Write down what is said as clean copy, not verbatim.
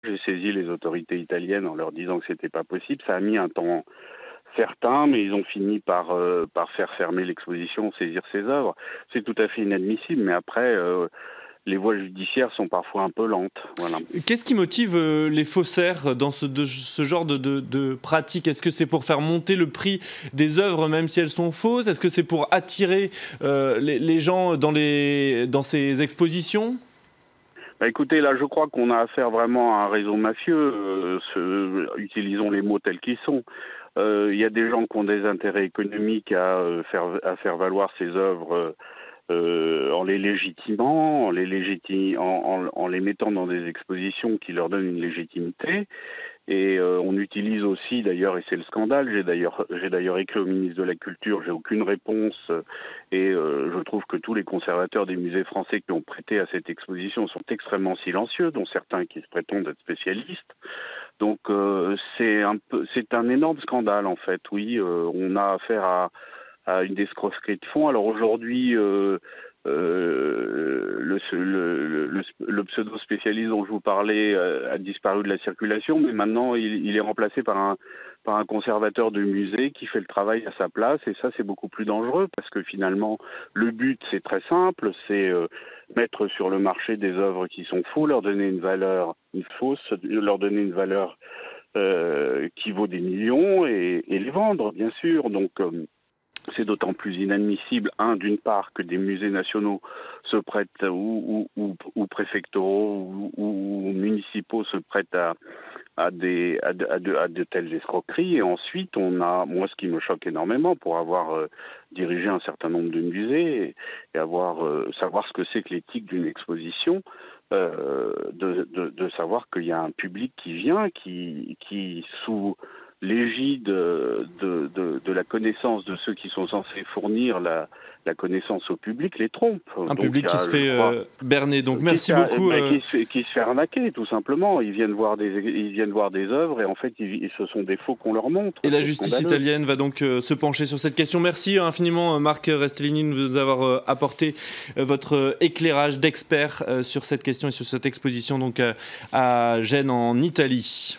J'ai saisi les autorités italiennes en leur disant que c'était pas possible. Ça a mis un temps certain, mais ils ont fini par faire fermer l'exposition, saisir ces œuvres. C'est tout à fait inadmissible, mais après, les voies judiciaires sont parfois un peu lentes. Voilà. Qu'est-ce qui motive les faussaires dans ce genre de pratique? Est-ce que c'est pour faire monter le prix des œuvres même si elles sont fausses? Est-ce que c'est pour attirer les gens dans ces expositions? Bah écoutez, là je crois qu'on a affaire vraiment à un réseau mafieux, utilisons les mots tels qu'ils sont. Il y a des gens qui ont des intérêts économiques à faire valoir ces œuvres en les légitimant, en les mettant dans des expositions qui leur donnent une légitimité. Et on utilise aussi, d'ailleurs, et c'est le scandale, j'ai d'ailleurs écrit au ministre de la Culture, j'ai aucune réponse, et je trouve que tous les conservateurs des musées français qui ont prêté à cette exposition sont extrêmement silencieux, dont certains qui se prétendent être spécialistes. Donc c'est un énorme scandale en fait, oui, on a affaire à une escroquerie de fonds. Alors aujourd'hui, le pseudo-spécialiste dont je vous parlais a disparu de la circulation, mais maintenant il est remplacé par un conservateur de musée qui fait le travail à sa place, et ça c'est beaucoup plus dangereux parce que finalement le but c'est très simple, c'est mettre sur le marché des œuvres qui sont fausses, leur donner une valeur fausse, leur donner une valeur qui vaut des millions et les vendre bien sûr. Donc c'est d'autant plus inadmissible, d'une part, que des musées nationaux se prêtent, ou préfectoraux ou municipaux se prêtent à de telles escroqueries. Et ensuite, moi ce qui me choque énormément, pour avoir dirigé un certain nombre de musées et savoir ce que c'est que l'éthique d'une exposition, de savoir qu'il y a un public qui vient, qui sous l'égide de la connaissance de ceux qui sont censés fournir la connaissance au public les trompe. Un public qui se fait berner. Donc merci beaucoup. Qui se fait arnaquer tout simplement. Ils viennent voir des œuvres et en fait ce sont des faux qu'on leur montre. Et la justice italienne va donc se pencher sur cette question. Merci infiniment Marc Restellini de nous avoir apporté votre éclairage d'expert sur cette question et sur cette exposition donc à Gênes en Italie.